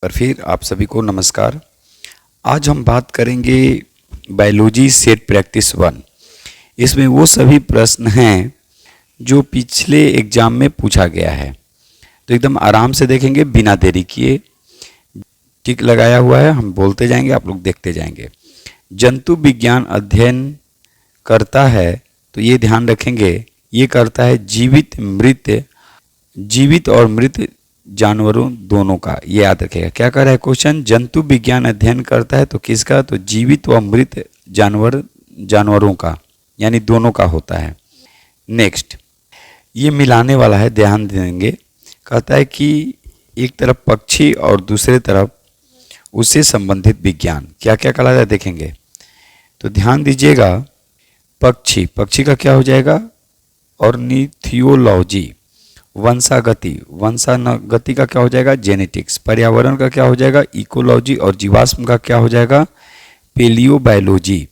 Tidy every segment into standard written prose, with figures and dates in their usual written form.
और फिर आप सभी को नमस्कार। आज हम बात करेंगे बायोलॉजी सेट प्रैक्टिस 1। इसमें वो सभी प्रश्न हैं जो पिछले एग्जाम में पूछा गया है, तो एकदम आराम से देखेंगे बिना देरी किए। टिक लगाया हुआ है, हम बोलते जाएंगे, आप लोग देखते जाएंगे। जंतु विज्ञान अध्ययन करता है, तो ये ध्यान रखेंगे, ये करता है जीवित और मृत जानवरों दोनों का। ये याद रखेगा। क्या कर रहा है क्वेश्चन? जंतु विज्ञान अध्ययन करता है, तो किसका? तो जीवित व मृत जानवरों का, यानी दोनों का होता है। नेक्स्ट, ये मिलाने वाला है, ध्यान देंगे। कहता है कि एक तरफ पक्षी और दूसरे तरफ उससे संबंधित विज्ञान क्या क्या कहलाता है, देखेंगे। तो ध्यान दीजिएगा, पक्षी का क्या हो जाएगा? ऑर्निथियोलॉजी। वंशागति का क्या हो जाएगा? जेनेटिक्स। पर्यावरण का क्या हो जाएगा? इकोलॉजी। और जीवाश्म का क्या हो जाएगा? पेलियोबायोलॉजी।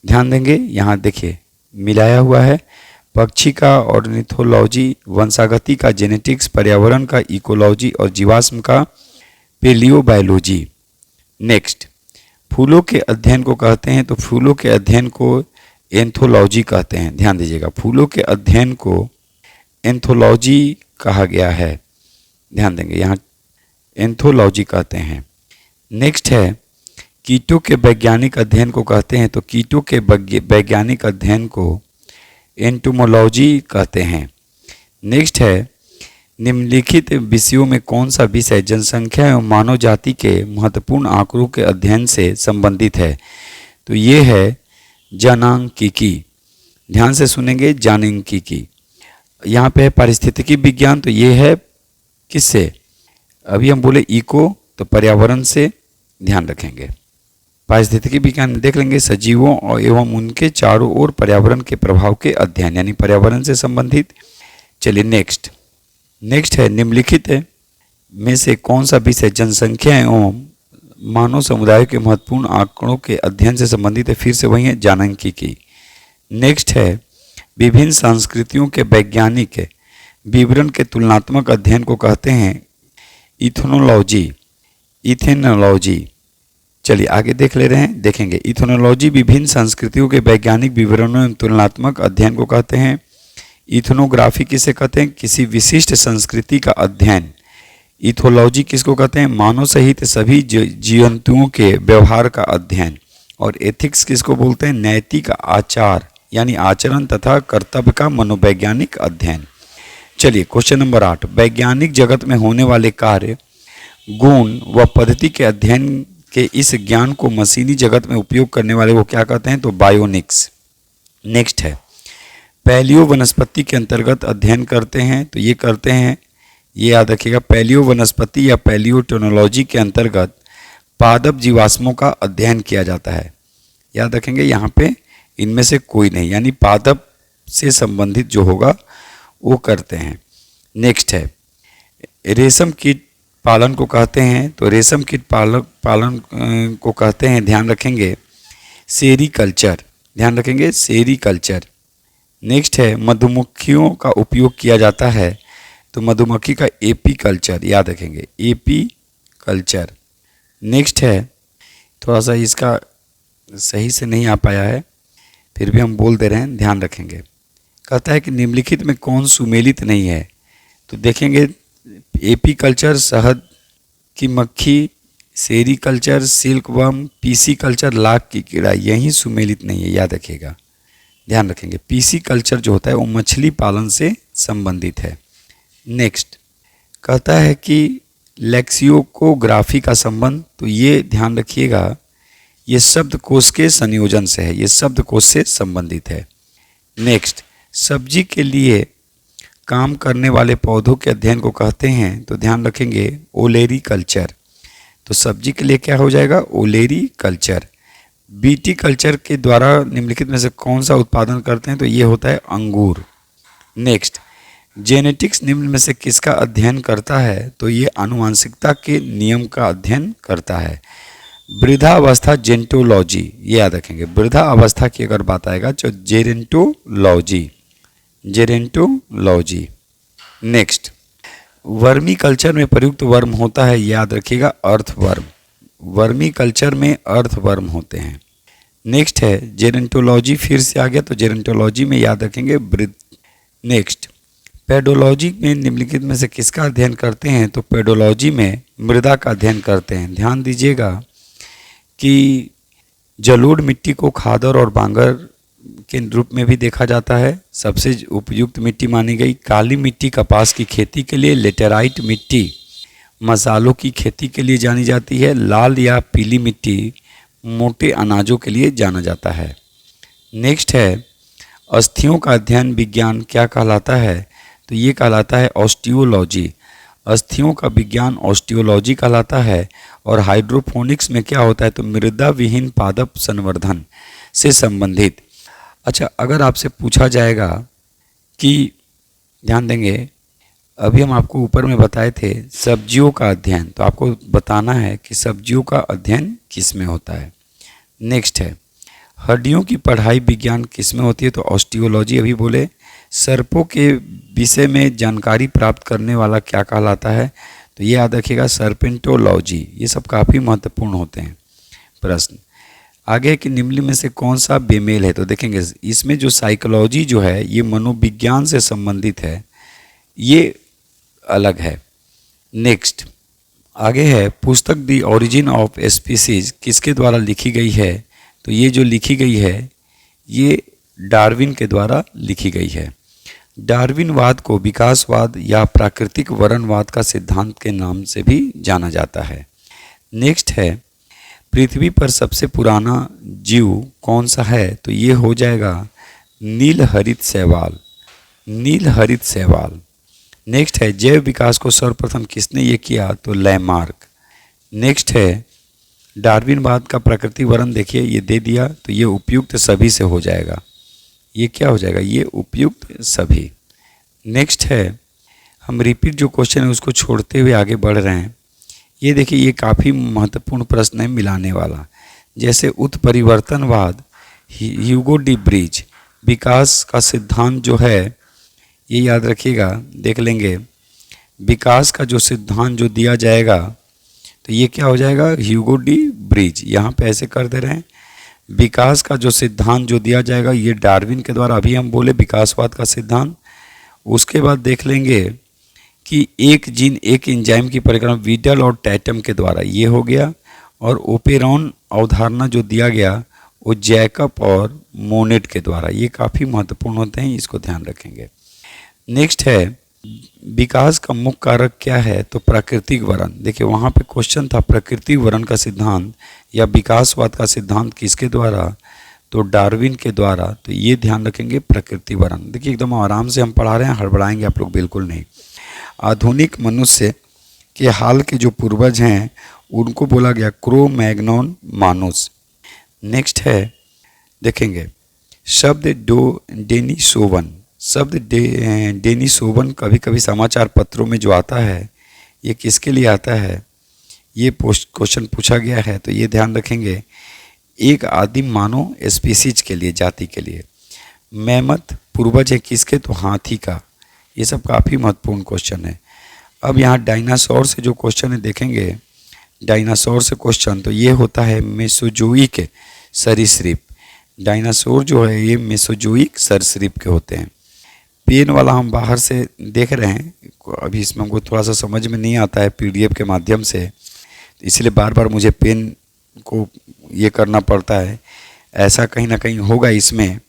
ध्यान देंगे, यहाँ देखिए मिलाया हुआ है। पक्षी का ऑर्निथोलॉजी, वंशागति का जेनेटिक्स, पर्यावरण का इकोलॉजी और जीवाश्म का पेलियोबायोलॉजी। नेक्स्ट, फूलों के अध्ययन को कहते हैं, तो फूलों के अध्ययन को एंथोलॉजी कहते हैं। ध्यान दीजिएगा, फूलों के अध्ययन को एंथोलॉजी कहा गया है। ध्यान देंगे, यहाँ एंथोलॉजी कहते हैं। नेक्स्ट है, कीटों के वैज्ञानिक अध्ययन को कहते हैं, तो कीटों के वैज्ञानिक अध्ययन को एंटोमोलॉजी कहते हैं। नेक्स्ट है, निम्नलिखित विषयों में कौन सा विषय जनसंख्या एवं मानव जाति के महत्वपूर्ण आंकड़ों के अध्ययन से संबंधित है? तो ये है जनांकीकी। ध्यान से सुनेंगे, जनांकीकी। यहाँ पे है पारिस्थितिकी विज्ञान, तो ये है किससे? अभी हम बोले इको, तो पर्यावरण से। ध्यान रखेंगे, पारिस्थितिकी विज्ञान देख लेंगे, सजीवों और एवं उनके चारों ओर पर्यावरण के प्रभाव के अध्ययन, यानी पर्यावरण से संबंधित। चलिए नेक्स्ट है, निम्नलिखित में से कौन सा विषय जनसंख्या एवं मानव समुदाय के महत्वपूर्ण आंकड़ों के अध्ययन से संबंधित है? फिर से वही है, जनांकीकी। नेक्स्ट है, विभिन्न संस्कृतियों के वैज्ञानिक विवरण के तुलनात्मक अध्ययन को कहते हैं इथेनोलॉजी। चलिए आगे देख ले रहे हैं, देखेंगे। इथेनोलॉजी विभिन्न संस्कृतियों के वैज्ञानिक विवरणों एवं तुलनात्मक अध्ययन को कहते हैं। इथनोग्राफी किसे कहते हैं? किसी विशिष्ट संस्कृति का अध्ययन। इथोलॉजी किसको कहते हैं? मानव सहित सभी जंतुओं के व्यवहार का अध्ययन। और एथिक्स किसको बोलते हैं? नैतिक आचार, यानी आचरण तथा कर्तव्य का मनोवैज्ञानिक अध्ययन। चलिए क्वेश्चन नंबर 8, वैज्ञानिक जगत में होने वाले कार्य, गुण व पद्धति के अध्ययन के इस ज्ञान को मशीनी जगत में उपयोग करने वाले को क्या कहते हैं? तो बायोनिक्स। नेक्स्ट है, पैलियो वनस्पति के अंतर्गत अध्ययन करते हैं, तो ये करते हैं, ये याद रखिएगा, पैलियो वनस्पति या पैलियोटेक्नोलॉजी के अंतर्गत पादप जीवाश्मों का अध्ययन किया जाता है। याद रखेंगे, यहाँ पे इनमें से कोई नहीं, यानी पादप से संबंधित जो होगा वो करते हैं। नेक्स्ट है, रेशम कीट पालन को कहते हैं, तो रेशम कीट पालन को कहते हैं, ध्यान रखेंगे, सेरीकल्चर। ध्यान रखेंगे, सेरीकल्चर। नेक्स्ट है, मधुमक्खियों का उपयोग किया जाता है, तो मधुमक्खी का एपीकल्चर। याद रखेंगे, एपीकल्चर। नेक्स्ट है, थोड़ा सा इसका सही से नहीं आ पाया है, फिर भी हम बोल दे रहे हैं, ध्यान रखेंगे। कहता है कि निम्नलिखित में कौन सुमेलित नहीं है? तो देखेंगे, एपीकल्चर शहद की मक्खी, sericulture silkworm, PC culture lakh की कीड़ा, यही सुमेलित नहीं है। याद रखिएगा, ध्यान रखेंगे। पीसी कल्चर जो होता है वो मछली पालन से संबंधित है। नेक्स्ट, कहता है कि लेक्सियोग्राफी का संबंध, तो ये ध्यान रखिएगा, ये शब्दकोश के संयोजन से है, ये शब्दकोश से संबंधित है। नेक्स्ट, सब्जी के लिए काम करने वाले पौधों के अध्ययन को कहते हैं, तो ध्यान रखेंगे, ओलेरी कल्चर। तो सब्जी के लिए क्या हो जाएगा? ओलेरी कल्चर। बीटी कल्चर के द्वारा निम्नलिखित में से कौन सा उत्पादन करते हैं? तो ये होता है अंगूर। नेक्स्ट, जेनेटिक्स निम्न में से किसका अध्ययन करता है? तो ये आनुवांशिकता के नियम का अध्ययन करता है। वृद्धावस्था जेंटोलॉजी, ये याद रखेंगे, वृद्धा अवस्था की अगर बात आएगा तो जेरेंटोलॉजी। नेक्स्ट, वर्मी कल्चर में प्रयुक्त वर्म होता है, याद रखिएगा, अर्थवर्म। वर्मी कल्चर में अर्थवर्म होते हैं। नेक्स्ट है जेरेंटोलॉजी, फिर से आ गया तो जेरेंटोलॉजी में याद रखेंगे नेक्स्ट पेडोलॉजी में निम्नलिखित में से किसका अध्ययन करते हैं, तो पेडोलॉजी में मृदा का अध्ययन करते हैं। ध्यान दीजिएगा कि जलोढ़ मिट्टी को खादर और बांगर के रूप में भी देखा जाता है। सबसे उपयुक्त मिट्टी मानी गई काली मिट्टी कपास की खेती के लिए, लेटेराइट मिट्टी मसालों की खेती के लिए जानी जाती है, लाल या पीली मिट्टी मोटे अनाजों के लिए जाना जाता है। नेक्स्ट है अस्थियों का अध्ययन विज्ञान क्या कहलाता है, तो ये कहलाता है ऑस्टियोलॉजी। अस्थियों का विज्ञान ऑस्टियोलॉजी कहलाता है। और हाइड्रोपोनिक्स में क्या होता है, तो मृदा विहीन पादप संवर्धन से संबंधित। अच्छा, अगर आपसे पूछा जाएगा कि, ध्यान देंगे, अभी हम आपको ऊपर में बताए थे सब्जियों का अध्ययन, तो आपको बताना है कि सब्जियों का अध्ययन किस में होता है। नेक्स्ट है हड्डियों की पढ़ाई विज्ञान किस में होती है, तो ऑस्टियोलॉजी अभी बोले। सर्पों के विषय में जानकारी प्राप्त करने वाला क्या कहलाता है, तो ये याद रखिएगा सर्पेंटोलॉजी। ये सब काफ़ी महत्वपूर्ण होते हैं प्रश्न। आगे कि निम्न में से कौन सा बेमेल है, तो देखेंगे इसमें जो साइकोलॉजी जो है ये मनोविज्ञान से संबंधित है, ये अलग है। नेक्स्ट आगे है पुस्तक द ओरिजिन ऑफ स्पीसीज किसके द्वारा लिखी गई है, तो ये जो लिखी गई है ये डार्विन के द्वारा लिखी गई है। डार्विनवाद को विकासवाद या प्राकृतिक वर्णवाद का सिद्धांत के नाम से भी जाना जाता है। नेक्स्ट है पृथ्वी पर सबसे पुराना जीव कौन सा है, तो ये हो जाएगा नीलहरित शैवाल, नीलहरित शैवाल। नेक्स्ट है जैव विकास को सर्वप्रथम किसने ये किया, तो लैमार्क। नेक्स्ट है डार्विनवाद का प्रकृति वर्णन, देखिए ये दे दिया, तो ये उपयुक्त सभी से हो जाएगा। ये क्या हो जाएगा, ये उपयुक्त सभी। नेक्स्ट है हम रिपीट जो क्वेश्चन है उसको छोड़ते हुए आगे बढ़ रहे हैं। ये देखिए ये काफ़ी महत्वपूर्ण प्रश्न है मिलाने वाला। जैसे उत्परिवर्तनवाद, ह्यूगो डी ब्रिज, विकास का सिद्धांत जो है ये याद रखिएगा, देख लेंगे। विकास का जो सिद्धांत जो दिया जाएगा तो ये क्या हो जाएगा, ह्यूगो डी ब्रिज। यहाँ पे ऐसे कर दे रहे हैं। विकास का जो सिद्धांत जो दिया जाएगा ये डार्विन के द्वारा, अभी हम बोले विकासवाद का सिद्धांत। उसके बाद देख लेंगे कि एक जीन एक एंजाइम की परिक्रमा वीडल और टैटम के द्वारा, ये हो गया। और ओपेरॉन अवधारणा जो दिया गया वो जैकब और मोनेट के द्वारा, ये काफ़ी महत्वपूर्ण होते हैं, इसको ध्यान रखेंगे। नेक्स्ट है विकास का मुख्य कारक क्या है, तो प्राकृतिक वरण। देखिए वहाँ पे क्वेश्चन था प्राकृतिक वरण का सिद्धांत या विकासवाद का सिद्धांत किसके द्वारा, तो डार्विन के द्वारा। तो ये ध्यान रखेंगे प्रकृति वरण। देखिए एकदम आराम से हम पढ़ा रहे हैं, हड़बड़ाएंगे आप लोग बिल्कुल नहीं। आधुनिक मनुष्य के हाल के जो पूर्वज हैं उनको बोला गया क्रो मैग्नोन मानुस। नेक्स्ट है देखेंगे शब्द डेनिसोवन। शब्द डेनिसोवन कभी कभी समाचार पत्रों में जो आता है ये किसके लिए आता है, ये क्वेश्चन पूछा गया है। तो ये ध्यान रखेंगे एक आदिम मानव स्पीसीज के लिए, जाति के लिए। मैमथ पूर्वज है किसके, तो हाथी का। ये सब काफ़ी महत्वपूर्ण क्वेश्चन है। अब यहाँ डायनासोर से जो क्वेश्चन है देखेंगे, डायनासोर से क्वेश्चन तो ये होता है मेसोजोइक सरीसृप। डायनासोर जो है ये मेसोजोइक सरीसृप के होते हैं। पेन वाला हम बाहर से देख रहे हैं, अभी इसमें हमको थोड़ा सा समझ में नहीं आता है पीडीएफ के माध्यम से, इसलिए बार बार मुझे पेन को ये करना पड़ता है। ऐसा कहीं ना कहीं होगा इसमें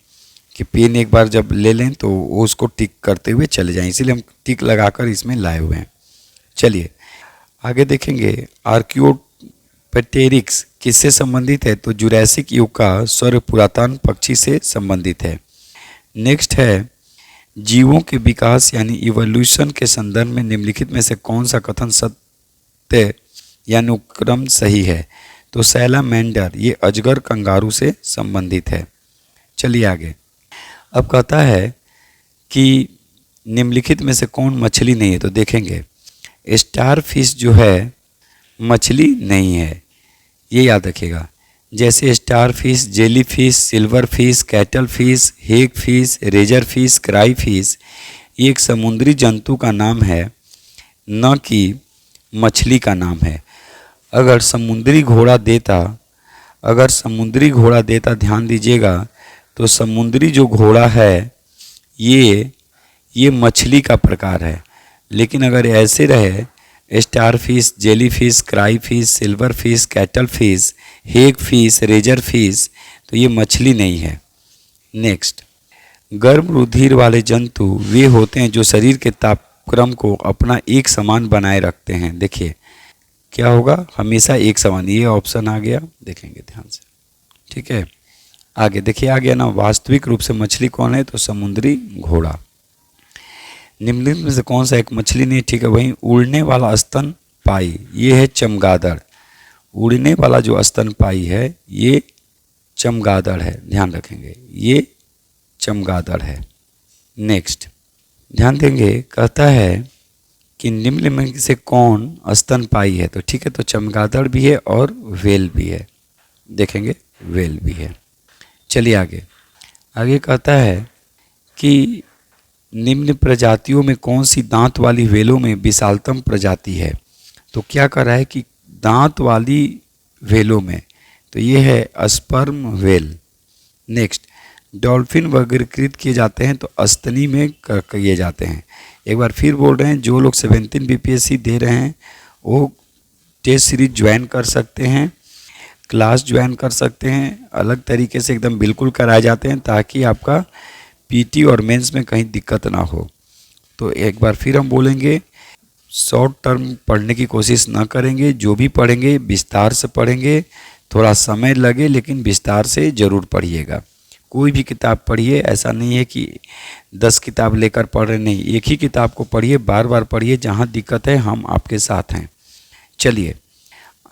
कि पेन एक बार जब ले लें तो वो उसको टिक करते हुए चले जाएं, इसीलिए हम टिक लगाकर इसमें लाए हुए हैं। चलिए आगे देखेंगे आर्कियोपेटेरिक्स किससे संबंधित है, तो जुरैसिक युग का सर्व पुरातन पक्षी से संबंधित है। नेक्स्ट है जीवों के विकास यानी इवोल्यूशन के संदर्भ में निम्नलिखित में से कौन सा कथन सत्य या अनुक्रम सही है, तो सैलामेंडर ये अजगर कंगारू से संबंधित है। चलिए आगे। अब कहता है कि निम्नलिखित में से कौन मछली नहीं है, तो देखेंगे स्टार फिश जो है मछली नहीं है, ये याद रखिएगा। जैसे starfish, jellyfish, silverfish, cuttlefish, hagfish, razorfish, crayfish, ये एक समुद्री जंतु का नाम है। न कि मछली का नाम है। अगर समुद्री घोड़ा देता, ध्यान दीजिएगा, तो समुद्री जो घोड़ा है ये मछली का प्रकार है। लेकिन अगर ऐसे रहे starfish, jellyfish, crayfish, silverfish, cuttlefish, hagfish, razorfish, तो ये मछली नहीं है। नेक्स्ट, गर्म रुधिर वाले जंतु वे होते हैं जो शरीर के तापक्रम को अपना एक समान बनाए रखते हैं। देखिए क्या होगा, हमेशा एक समान, ये ऑप्शन आ गया, देखेंगे ध्यान से, ठीक है। आगे देखिए, आ गया ना, वास्तविक रूप से मछली कौन है, तो समुद्री घोड़ा। निम्नलिखित में से कौन सा एक मछली नहीं, ठीक है। वहीं उड़ने वाला स्तनपायी, ये है चमगादड़। उड़ने वाला जो स्तनपायी है ये चमगादड़ है, ध्यान रखेंगे, ये चमगादड़ है। नेक्स्ट ध्यान देंगे, कहता है कि निम्न में से कौन स्तनपायी है, तो ठीक है, तो चमगादड़ भी है और व्हेल भी है, देखेंगे व्हेल भी है। चलिए आगे, आगे कहता है कि निम्न प्रजातियों में कौन सी दांत वाली व्हेलों में विशालतम प्रजाति है। तो क्या कर रहा है कि दांत वाली व्हेलों में, तो ये है स्पर्म व्हेल। नेक्स्ट, डॉल्फिन वर्गीकृत किए जाते हैं तो स्तनी में किए जाते हैं। एक बार फिर बोल रहे हैं, जो लोग 17 बीपीएससी दे रहे हैं वो टेस्ट सीरीज ज्वाइन कर सकते हैं, क्लास ज्वाइन कर सकते हैं, अलग तरीके से एकदम बिल्कुल कराए जाते हैं ताकि आपका पीटी और मेंस में कहीं दिक्कत ना हो। तो एक बार फिर हम बोलेंगे, शॉर्ट टर्म पढ़ने की कोशिश ना करेंगे, जो भी पढ़ेंगे विस्तार से पढ़ेंगे, थोड़ा समय लगे लेकिन विस्तार से ज़रूर पढ़िएगा। कोई भी किताब पढ़िए, ऐसा नहीं है कि 10 किताब लेकर पढ़ रहे, नहीं, एक ही किताब को पढ़िए, बार बार पढ़िए, जहाँ दिक्कत है हम आपके साथ हैं। चलिए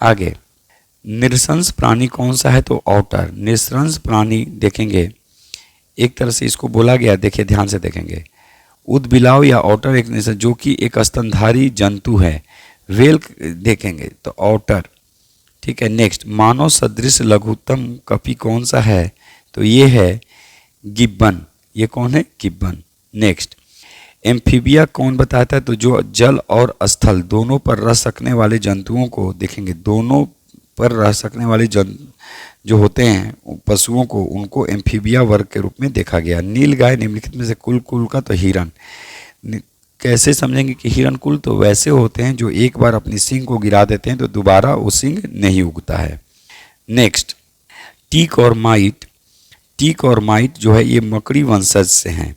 आगे, निरशंस प्राणी कौन सा है, तो ऑटर। निरशंस प्राणी देखेंगे, एक तरह से इसको बोला गया, देखिए ध्यान से देखेंगे, उदबिलाव या ऑटर एक निरशंस जो कि एक स्तनधारी जंतु है। व्हेल देखेंगे तो ऑटर, ठीक है। नेक्स्ट, मानव सदृश लघुत्तम कपि कौन सा है, तो ये है गिब्बन। ये कौन है, गिब्बन। नेक्स्ट, एम्फीबिया कौन बताता है, तो जो जल और स्थल दोनों पर रह सकने वाले जंतुओं को देखेंगे, दोनों पर रह सकने वाले जो होते हैं पशुओं को, उनको एम्फीबिया वर्ग के रूप में देखा गया। नीलगाय निम्नलिखित में से कुल का, तो हिरन। कैसे समझेंगे कि हिरन कुल, तो वैसे होते हैं जो एक बार अपनी सींग को गिरा देते हैं तो दोबारा वो सींग नहीं उगता है। नेक्स्ट, टीक और माइट। टीक और माइट जो है ये मकड़ी वंशज से हैं।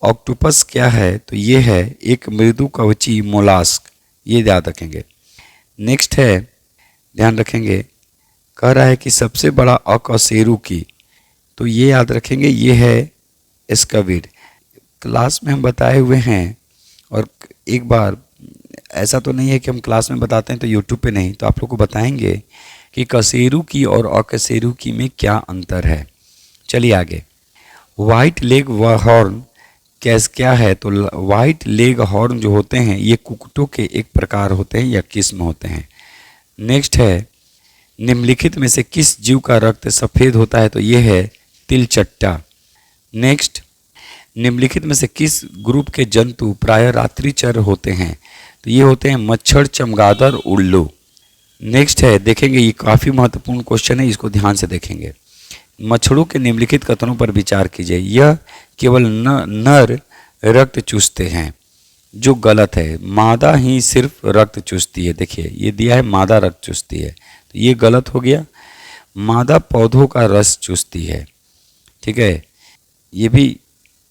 ऑक्टोपस क्या है, तो ये है एक मृदु कवची मोलास्क, ये याद रखेंगे। नेक्स्ट है, ध्यान रखेंगे, कह रहा है कि सबसे बड़ा अकशेरुकी, तो ये याद रखेंगे, ये है स्क्विड। क्लास में हम बताए हुए हैं, और एक बार ऐसा तो नहीं है कि हम क्लास में बताते हैं तो यूट्यूब पे नहीं, तो आप लोग को बताएंगे कि कशेरुकी और अकशेरुकी में क्या अंतर है। चलिए आगे, वाइट लेग हॉर्न क्या है, तो वाइट लेग हॉर्न जो होते हैं ये कुक्कुटों के एक प्रकार होते हैं या किस्म होते हैं। नेक्स्ट है, निम्नलिखित में से किस जीव का रक्त सफ़ेद होता है, तो ये है तिलचट्टा। नेक्स्ट, निम्नलिखित में से किस ग्रुप के जंतु प्रायः रात्रिचर होते हैं, तो ये होते हैं मच्छर, चमगादड़, उल्लू। नेक्स्ट है, देखेंगे ये काफ़ी महत्वपूर्ण क्वेश्चन है, इसको ध्यान से देखेंगे। मच्छरों के निम्नलिखित कथनों पर विचार कीजिए। यह केवल नर रक्त चूसते हैं, जो गलत है। मादा ही सिर्फ रक्त चूसती है, देखिए ये दिया है मादा रक्त चूसती है, तो ये गलत हो गया। मादा पौधों का रस चूसती है, ठीक है, ये भी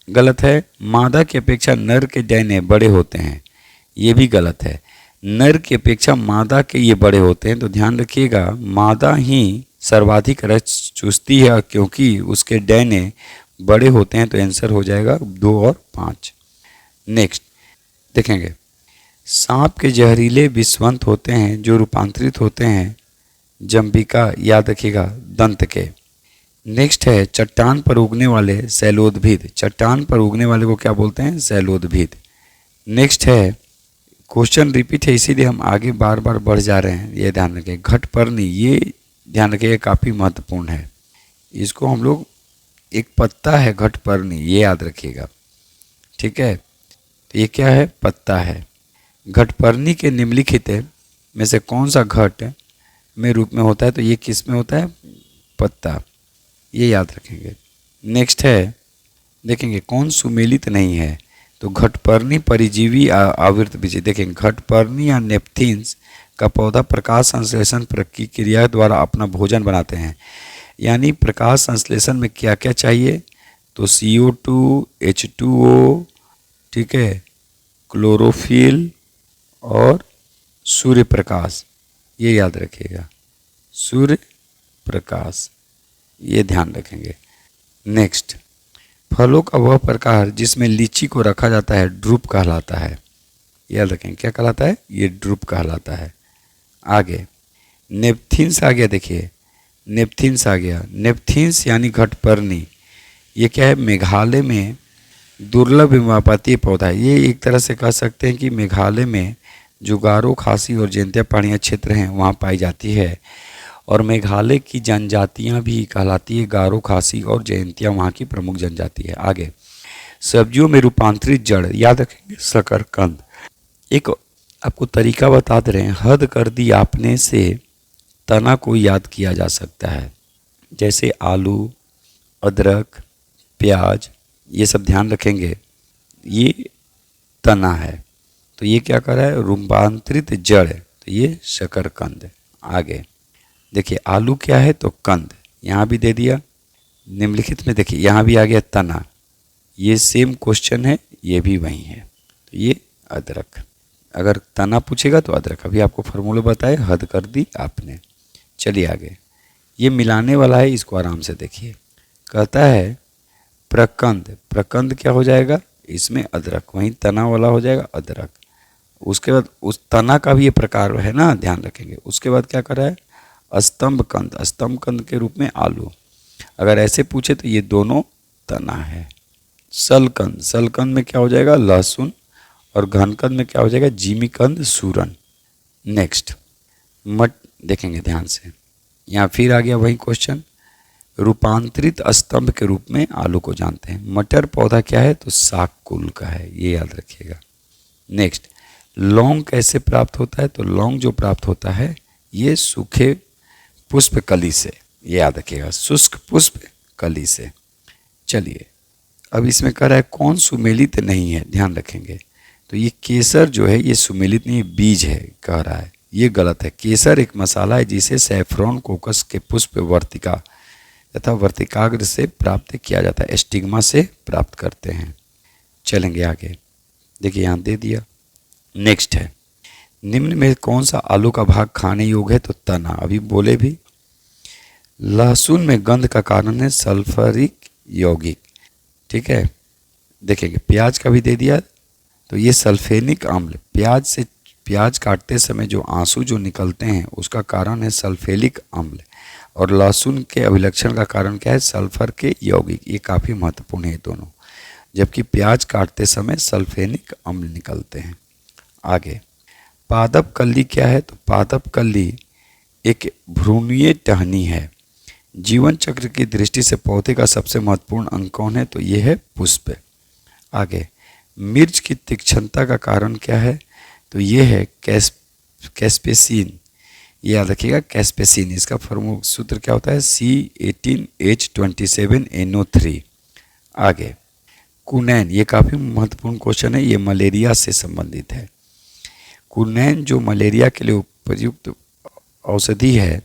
गलत है। मादा की अपेक्षा नर के डैने बड़े होते हैं, ये भी गलत है। नर की अपेक्षा मादा के ये बड़े होते हैं, तो ध्यान रखिएगा, मादा ही सर्वाधिक रस चूसती है क्योंकि उसके डैने बड़े होते हैं, तो आंसर हो जाएगा 2 और 5। नेक्स्ट देखेंगे, सांप के जहरीले विषवंत होते हैं जो रूपांतरित होते हैं जंबिका, याद रखिएगा, दंत के। नेक्स्ट है, चट्टान पर उगने वाले शैलोद्भिद। चट्टान पर उगने वाले को क्या बोलते हैं, शैलोद्भिद। नेक्स्ट है, क्वेश्चन रिपीट है इसीलिए हम आगे बार बार बढ़ जा रहे हैं, ये ध्यान रखें। घटपर्णी, ये ध्यान रखिएगा काफ़ी महत्वपूर्ण है, इसको हम लोग, एक पत्ता है घटपर्णी, ये याद रखिएगा, ठीक है, तो ये क्या है, पत्ता है। घटपर्णी के निम्नलिखित में से कौन सा घट में रूप में होता है? तो ये किस में होता है? पत्ता। ये याद रखेंगे। नेक्स्ट है, देखेंगे कौन सुमेलित नहीं है? तो घटपर्णी परिजीवी आवृत बीज। देखेंगे घटपर्णी या नेपथिन्स का पौधा प्रकाश संश्लेषण प्रक्रिया द्वारा अपना भोजन बनाते हैं। यानी प्रकाश संश्लेषण में क्या क्या चाहिए? तो CO2, H2O, ठीक है, क्लोरोफिल और सूर्य प्रकाश। ये याद रखिएगा, सूर्य प्रकाश, ये ध्यान रखेंगे। नेक्स्ट, फलों का वह प्रकार जिसमें लीची को रखा जाता है ड्रूप कहलाता है। याद रखेंगे, क्या कहलाता है? ये ड्रूप कहलाता है। आगे नेपथिन्स आ गया। देखिए नेपथिन्स आ गया। नेपथिन्स यानी घटपर्णी, ये क्या है? मेघालय में दुर्लभ हिमपातीय पौधा है। ये एक तरह से कह सकते हैं कि मेघालय में जो गारो, खासी और जयंतिया पहाड़ियाँ क्षेत्र हैं वहाँ पाई जाती है। और मेघालय की जनजातियाँ भी कहलाती है गारो, खासी और जयंतिया वहाँ की प्रमुख जनजाति है। आगे सब्जियों में रूपांतरित जड़, याद रखेंगे शकरकंद। एक आपको तरीका बता दे रहे हैं, हद कर दी आपने से तना को याद किया जा सकता है। जैसे आलू, अदरक, प्याज, ये सब ध्यान रखेंगे, ये तना है। तो ये क्या कर रहा है? रूपांतरित जड़, तो ये शकरकंद। आगे देखिए आलू क्या है? तो कंद, यहाँ भी दे दिया। निम्नलिखित में देखिए यहाँ भी आ गया तना, ये सेम क्वेश्चन है, ये भी वही है। तो ये अदरक, अगर तना पूछेगा तो अदरक। अभी आपको फार्मूला बताए, हद कर दी आपने। चलिए आगे, ये मिलाने वाला है, इसको आराम से देखिए। कहता है प्रकंद, प्रकंद क्या हो जाएगा? इसमें अदरक, वहीं तना वाला हो जाएगा अदरक। उसके बाद उस तना का भी ये प्रकार है ना, ध्यान रखेंगे। उसके बाद क्या कर रहा है? स्तंभ कंद, स्तंभ कंद के रूप में आलू। अगर ऐसे पूछे तो ये दोनों तना है। सलकंद, सलकंद में क्या हो जाएगा? लहसुन। और घनकंद में क्या हो जाएगा? जिमीकंद, सूरन। नेक्स्ट देखेंगे ध्यान से, यहाँ फिर आ गया वही क्वेश्चन। रूपांतरित स्तंभ के रूप में आलू को जानते हैं। मटर पौधा क्या है? तो साग कुल का है, ये याद रखिएगा। नेक्स्ट, लौंग कैसे प्राप्त होता है? तो लौंग जो प्राप्त होता है ये सूखे पुष्प कली से, ये याद रखिएगा, शुष्क पुष्प कली से। चलिए अब इसमें कह रहा है कौन सुमेलित नहीं है, ध्यान रखेंगे। तो ये केसर जो है ये सुमेलित नहीं, बीज है कह रहा है, ये गलत है। केसर एक मसाला है जिसे सैफ्रॉन कोकस के पुष्प वर्तिका तथा वर्तिकाग्र से प्राप्त किया जाता है, स्टिग्मा से प्राप्त करते हैं। चलेंगे आगे, देखिए यहाँ दे दिया। नेक्स्ट है, निम्न में कौन सा आलू का भाग खाने योग्य है? तो तना, अभी बोले भी। लहसुन में गंध का कारण है सल्फरिक यौगिक, ठीक है। देखेंगे प्याज का भी दे दिया, तो ये सल्फेनिक अम्ल, प्याज काटते समय जो आंसू जो निकलते हैं उसका कारण है सल्फेनिक अम्ल। और लहसुन के अभिलक्षण का कारण क्या है? सल्फर के यौगिक, ये काफ़ी महत्वपूर्ण है दोनों। जबकि प्याज काटते समय सल्फेनिक अम्ल निकलते हैं। आगे, पादप कल्ली क्या है? तो पादप कल्ली एक भ्रूणीय टहनी है। जीवन चक्र की दृष्टि से पौधे का सबसे महत्वपूर्ण अंग कौन है? तो ये है पुष्प। आगे, मिर्च की तीक्ष्णता का कारण क्या है? तो ये है कैस्पेसिन, ये याद रखिएगा कैस्पेसिन। इसका फॉर्मूला सूत्र क्या होता है? C18H27NO3। आगे, कुनैन, ये काफ़ी महत्वपूर्ण क्वेश्चन है, ये मलेरिया से संबंधित है। कुनैन जो मलेरिया के लिए उपयुक्त औषधि है,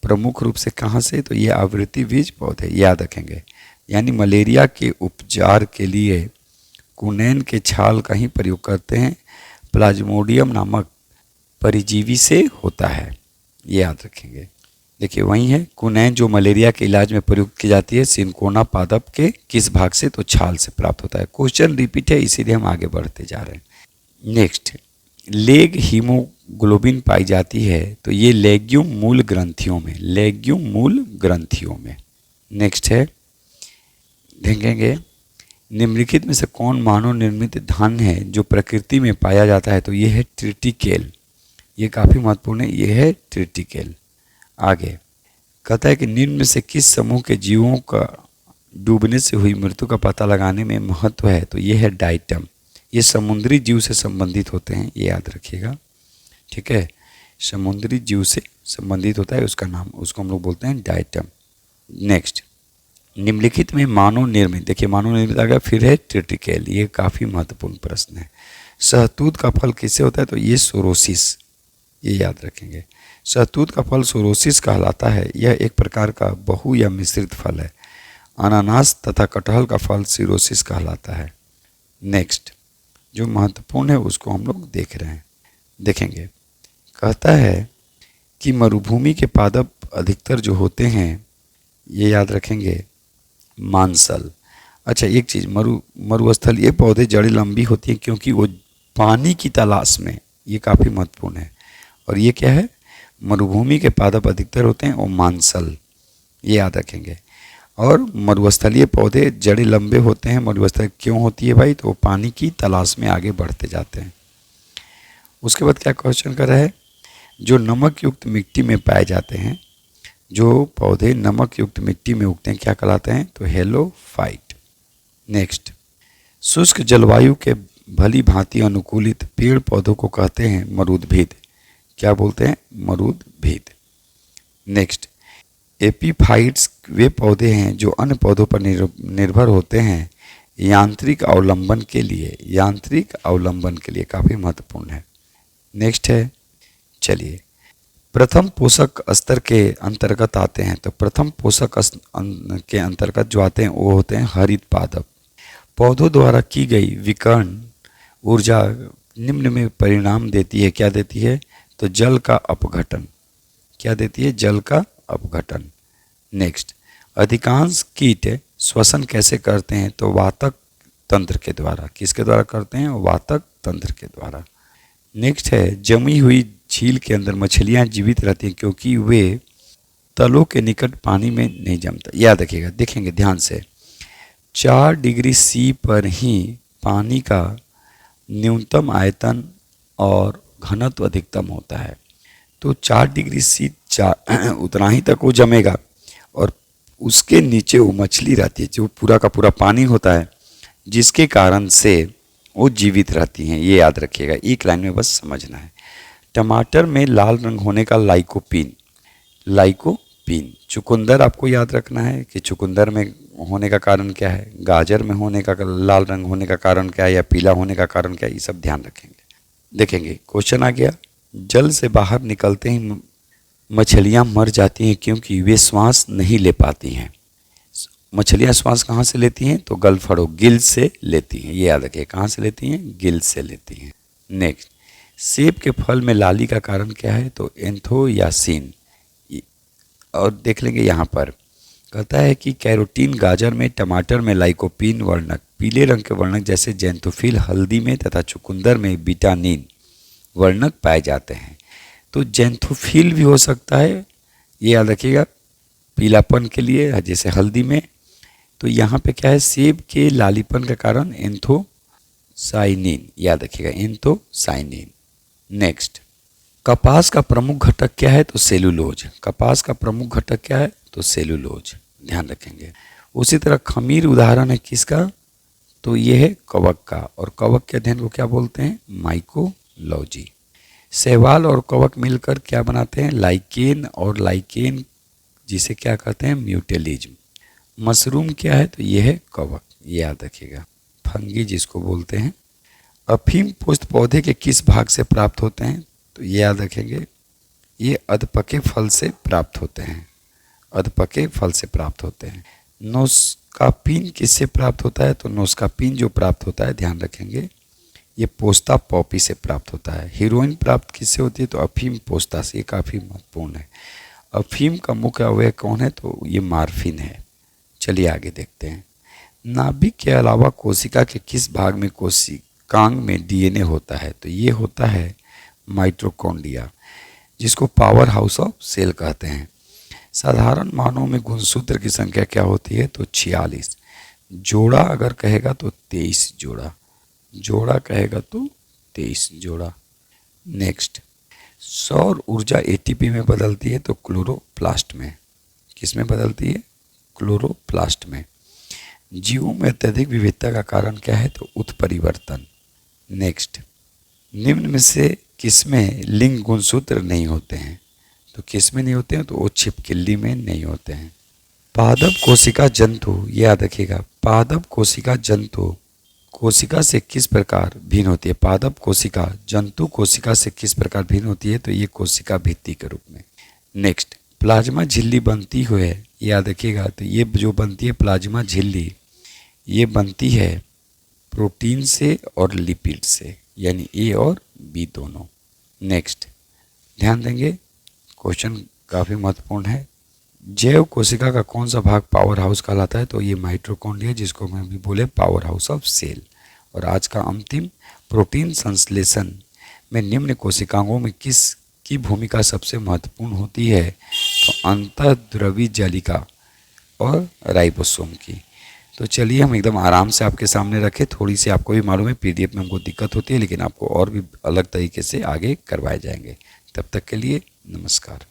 प्रमुख रूप से कहाँ से? तो ये आवृत्ति बीज पौधे, याद रखेंगे। यानी मलेरिया के उपचार के लिए कुनैन के छाल का ही प्रयोग करते हैं। प्लाज्मोडियम नामक परिजीवी से होता है, ये याद रखेंगे। देखिए वही है, कुनैन जो मलेरिया के इलाज में प्रयुक्त की जाती है, सिनकोना पादप के किस भाग से? तो छाल से प्राप्त होता है। क्वेश्चन रिपीट है, इसीलिए हम आगे बढ़ते जा रहे हैं। नेक्स्ट, लेग हीमोग्लोबिन पाई जाती है, तो ये लेग्यूम मूल ग्रंथियों में, लेग्यूम मूल ग्रंथियों में। नेक्स्ट है, देखेंगे निम्नलिखित में से कौन मानव निर्मित धन है जो प्रकृति में पाया जाता है? तो ये है ट्रिटिकेल, ये काफ़ी महत्वपूर्ण है, ये है ट्रिटिकेल। आगे कहता है कि निम्न में से किस समूह के जीवों का डूबने से हुई मृत्यु का पता लगाने में महत्व है? तो ये है डाइटम, ये समुद्री जीव से संबंधित होते हैं, ये याद रखिएगा, ठीक है। समुद्री जीव से संबंधित होता है, उसका नाम, उसको हम लोग बोलते हैं डायटम। नेक्स्ट, निम्नलिखित में मानव निर्मित, देखिए मानव निर्मित आ गया, फिर है ट्रिटिकेल, ये काफ़ी महत्वपूर्ण प्रश्न है। शहतूत का फल किससे होता है, तो ये सोरोसिस, ये याद रखेंगे। शहतूत का फल सोरोसिस कहलाता है। यह एक प्रकार का बहु या मिश्रित फल है। अनानास तथा कटहल का फल सिरोसिस कहलाता है। नेक्स्ट, जो महत्वपूर्ण है उसको हम लोग देख रहे हैं, देखेंगे। कहता है कि मरुभूमि के पादप अधिकतर जो होते हैं, ये याद रखेंगे, मांसल। अच्छा, एक चीज़, मरुस्थलीय पौधे जड़ें लंबी होती हैं क्योंकि वो पानी की तलाश में, ये काफ़ी महत्वपूर्ण है। और ये क्या है, मरुभूमि के पादप अधिकतर होते हैं और मांसल, ये याद रखेंगे। और मरुस्थलीय पौधे जड़ें लंबे होते हैं। मरुस्थल क्यों होती है भाई, तो वो पानी की तलाश में आगे बढ़ते जाते हैं। उसके बाद क्या क्वेश्चन कर रहा है, जो नमक युक्त मिट्टी में पाए जाते हैं, जो पौधे नमक युक्त मिट्टी में उगते हैं क्या कहलाते हैं, तो हेलोफाइट। नेक्स्ट, शुष्क जलवायु के भली भांति अनुकूलित पेड़ पौधों को कहते हैं मरुद्भिद। क्या बोलते हैं, मरुद्भिद। नेक्स्ट, एपीफाइट्स वे पौधे हैं जो अन्य पौधों पर निर्भर होते हैं यांत्रिक अवलंबन के लिए, यांत्रिक अवलंबन के लिए, काफ़ी महत्वपूर्ण है। नेक्स्ट है, चलिए, प्रथम पोषक स्तर के अंतर्गत आते हैं, तो प्रथम पोषक के अंतर्गत जो आते हैं वो होते हैं हरित पादप। पौधों द्वारा की गई विकर्ण ऊर्जा निम्न में परिणाम देती है, क्या देती है, तो जल का अपघटन, क्या देती है, जल का अपघटन। नेक्स्ट, अधिकांश कीट श्वसन कैसे करते हैं, तो वातक तंत्र के द्वारा। किसके द्वारा करते हैं, वातक तंत्र के द्वारा। नेक्स्ट है, जमी हुई झील के अंदर मछलियां जीवित रहती हैं क्योंकि वे तलों के निकट पानी में नहीं जमता। याद रखिएगा, देखेंगे ध्यान से, 4 डिग्री सी पर ही पानी का न्यूनतम आयतन और घनत्व अधिकतम होता है। तो 4 डिग्री सी उतना ही तक वो जमेगा और उसके नीचे वो मछली रहती है जो पूरा का पूरा पानी होता है, जिसके कारण से वो जीवित रहती हैं। ये याद रखिएगा, एक लाइन में बस समझना है। टमाटर में लाल रंग होने का लाइकोपीन, लाइकोपीन। चुकंदर आपको याद रखना है कि चुकंदर में होने का कारण क्या है, गाजर में होने का लाल रंग होने का कारण क्या है, या पीला होने का कारण क्या है, ये सब ध्यान रखेंगे। देखेंगे, क्वेश्चन आ गया, जल से बाहर निकलते ही मछलियां मर जाती हैं क्योंकि वे श्वास नहीं ले पाती हैं। मछलियां श्वास कहाँ से लेती हैं, तो गलफड़ों, गिल से लेती हैं। ये याद रखिए, कहाँ से लेती हैं, गिल से लेती हैं। नेक्स्ट, सेब के फल में लाली का कारण क्या है, तो एंथोयासिन। और देख लेंगे यहाँ पर कहता है कि कैरोटीन गाजर में, टमाटर में लाइकोपीन वर्णक, पीले रंग के वर्णक जैसे जेंथोफिल हल्दी में तथा चुकंदर में बिटानिन वर्णक पाए जाते हैं। तो जेंथोफिल भी हो सकता है, ये याद रखिएगा, पीलापन के लिए, जैसे हल्दी में। तो यहाँ पे क्या है, सेब के लालीपन का कारण एंथोसाइनिन, याद रखिएगा, एंथोसाइनिन। नेक्स्ट, कपास का प्रमुख घटक क्या है, तो सेलुलोज। कपास का प्रमुख घटक क्या है, तो सेलुलोज, ध्यान रखेंगे। उसी तरह खमीर उदाहरण है किसका, तो ये है कवक का, और कवक के अध्ययन को क्या बोलते हैं, माइकोलॉजी। शैवाल और कवक मिलकर क्या बनाते हैं, लाइकेन, और लाइकेन जिसे क्या कहते हैं, म्यूटेलिज्म। मशरूम क्या है, तो ये है कवक, ये याद रखिएगा। फंगी जिसको बोलते हैं। अफीम पुष्प पौधे के किस भाग से प्राप्त होते हैं, तो ये याद रखेंगे, ये अधपके फल से प्राप्त होते हैं, अधपके फल से प्राप्त होते हैं। नोस्कापीन किससे प्राप्त होता है, तो नोस्कापीन जो प्राप्त होता है, ध्यान रखेंगे, ये पोस्ता पॉपी से प्राप्त होता है। हीरोइन प्राप्त किससे होती है, तो अफीम पोस्ता से, ये काफ़ी महत्वपूर्ण है। अफीम का मुख्य अवयव कौन है, तो ये मार्फिन है। चलिए आगे देखते हैं। नाभिक के अलावा कोशिका के किस भाग में कोशिकांग में डीएनए होता है, तो ये होता है माइटोकॉन्ड्रिया, जिसको पावर हाउस ऑफ सेल कहते हैं। साधारण मानव में गुणसूत्र की संख्या क्या होती है, तो 46। जोड़ा अगर कहेगा तो 23 जोड़ा, जोड़ा कहेगा तो 23 जोड़ा। नेक्स्ट, सौर ऊर्जा एटीपी में बदलती है, तो क्लोरोप्लास्ट में। किस में बदलती है, क्लोरोप्लास्ट में। जीवों में अत्यधिक विविधता का कारण क्या है, तो उत्परिवर्तन। नेक्स्ट, निम्न में से किसमें लिंग गुणसूत्र नहीं होते हैं? तो किस में नहीं होते हैं? तो वो छिपकली में नहीं होते हैं। पादप कोशिका जंतु, ये याद रखिएगा, पादप कोशिका जंतु कोशिका से किस प्रकार भिन्न होती है? पादप कोशिका जंतु कोशिका से किस प्रकार भिन्न होती है? तो ये कोशिका भित्ति के रूप में। नेक्स्ट, प्लाज्मा झिल्ली बनती हुई, याद रखिएगा, तो ये जो बनती है प्लाज्मा झिल्ली, ये बनती है प्रोटीन से और लिपिड से, यानी ए और बी दोनों। नेक्स्ट, ध्यान देंगे, क्वेश्चन काफ़ी महत्वपूर्ण है। जैव कोशिका का कौन सा भाग पावर हाउस कहलाता है? तो ये माइटोकॉन्ड्रिया, जिसको हम भी बोले पावर हाउस ऑफ सेल। और आज का अंतिम, प्रोटीन संश्लेषण में निम्न कोशिकाओं में किस की भूमिका सबसे महत्वपूर्ण होती है? तो अंतःद्रवी जालिका और राइबोसोम की। तो चलिए हम एकदम आराम से आपके सामने रखें। थोड़ी सी आपको भी मालूम है पीडीएफ में हमको दिक्कत होती है, लेकिन आपको और भी अलग तरीके से आगे करवाए जाएंगे। तब तक के लिए नमस्कार।